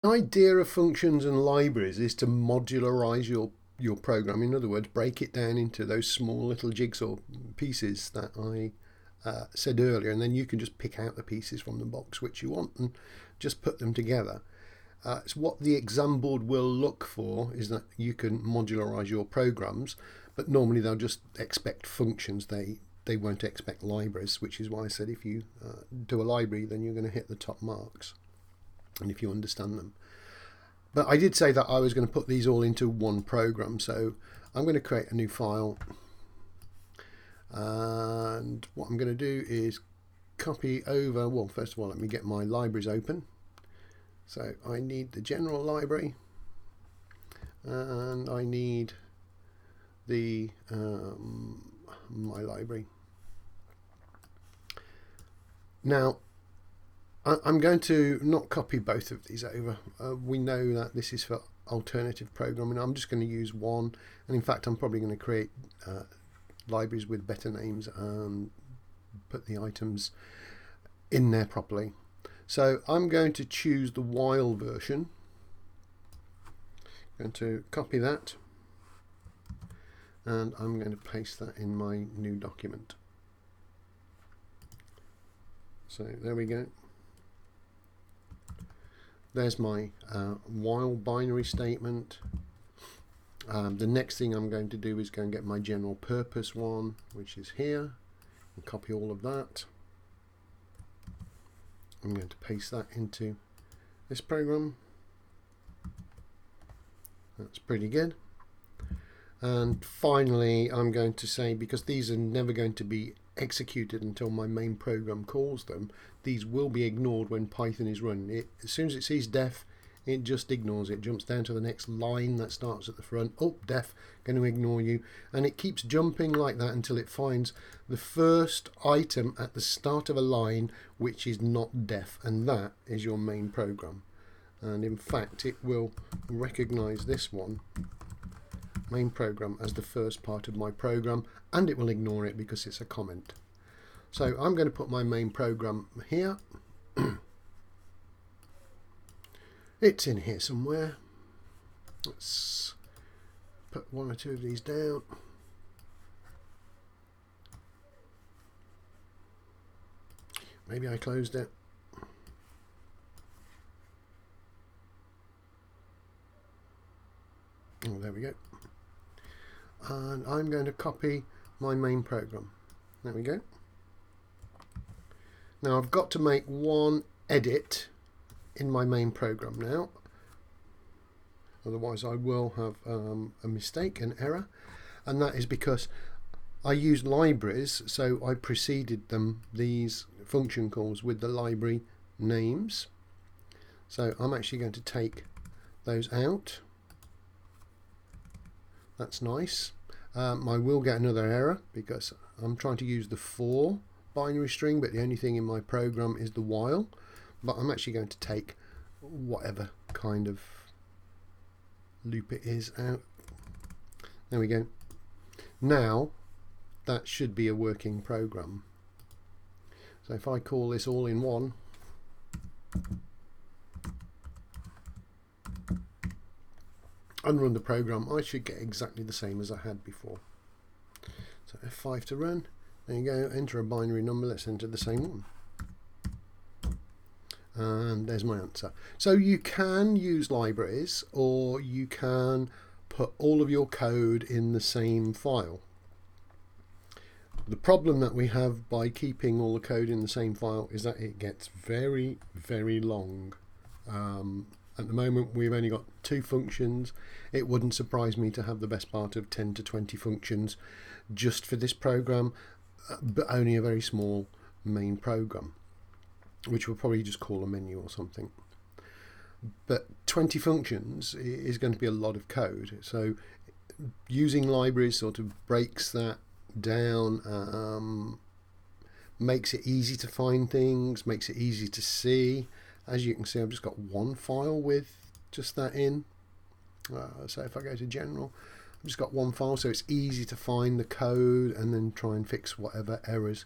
The idea of functions and libraries is to modularize your program. In other words, break it down into those small little jigsaw pieces that I said earlier, and then you can just pick out the pieces from the box which you want and just put them together. So what the exam board will look for is that you can modularize your programs, but normally they'll just expect functions. They won't expect libraries, which is why I said if you do a library, then you're going to hit the top marks, and if you understand them. But I did say that I was going to put these all into one program, so I'm going to create a new file, and what I'm going to do is copy over, well, first of all, let me get my libraries open. So I need the general library, and I need the my library. Now I'm going to not copy both of these over. We know that this is for alternative programming. I'm just going to use one, and in fact I'm probably going to create libraries with better names and put the items in there properly. So I'm going to choose the while version. I'm going to copy that, and I'm going to paste that in my new document. So there we go. There's my while binary statement. The next thing I'm going to do is go and get my general purpose one, which is here, and copy all of that. I'm going to paste that into this program. That's pretty good. And finally, I'm going to say, because these are never going to be executed until my main program calls them, these will be ignored when Python is run. As soon as it sees def, it just ignores it, jumps down to the next line that starts at the front. Oh, def, going to ignore you. And it keeps jumping like that until it finds the first item at the start of a line which is not def, and that is your main program. And in fact, it will recognize this one, main program, as the first part of my program, and it will ignore it because it's a comment. So I'm going to put my main program here. It's in here somewhere. Let's put one or two of these down. Maybe I closed it. Oh, there we go. And I'm going to copy my main program. There we go. Now I've got to make one edit in my main program now, otherwise I will have a mistake, an error, and that is because I used libraries, so I preceded them, these function calls, with the library names. So I'm actually going to take those out. That's nice. I will get another error because I'm trying to use the for binary string, but the only thing in my program is the while. But I'm actually going to take whatever kind of loop it is out. There we go. Now that should be a working program. So if I call this all in one, and run the program, I should get exactly the same as I had before. So F5 to run. There you go. Enter a binary number. Let's enter the same one. And there's my answer. So you can use libraries, or you can put all of your code in the same file. The problem that we have by keeping all the code in the same file is that it gets very, very long. At the moment we've only got 2 functions. It wouldn't surprise me to have the best part of 10 to 20 functions just for this program, but only a very small main program, which we'll probably just call a menu or something. But 20 functions is going to be a lot of code, so using libraries sort of breaks that down, makes it easy to find things, makes it easy to see. As you can see, I've just got one file with just that in. So if I go to general, I've just got one file, so it's easy to find the code and then try and fix whatever errors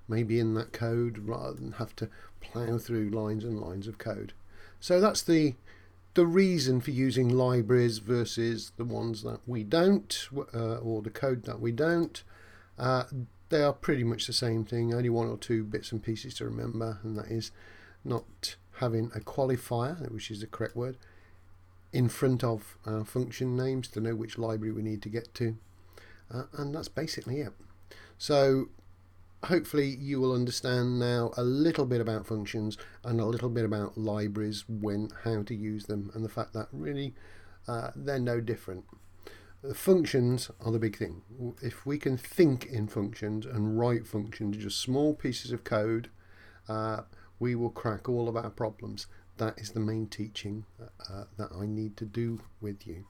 may be in that code rather than have to plow through lines and lines of code. So that's the the reason for using libraries versus the ones that we don't, or the code that we don't, they are pretty much the same thing, only one or two bits and pieces to remember, and that is not having a qualifier, which is the correct word, in front of our function names to know which library we need to get to, and that's basically it. So hopefully you will understand now a little bit about functions and a little bit about libraries, how to use them, and the fact that really they're no different. The functions are the big thing. If we can think in functions and write functions, just small pieces of code, we will crack all of our problems. That is the main teaching that I need to do with you.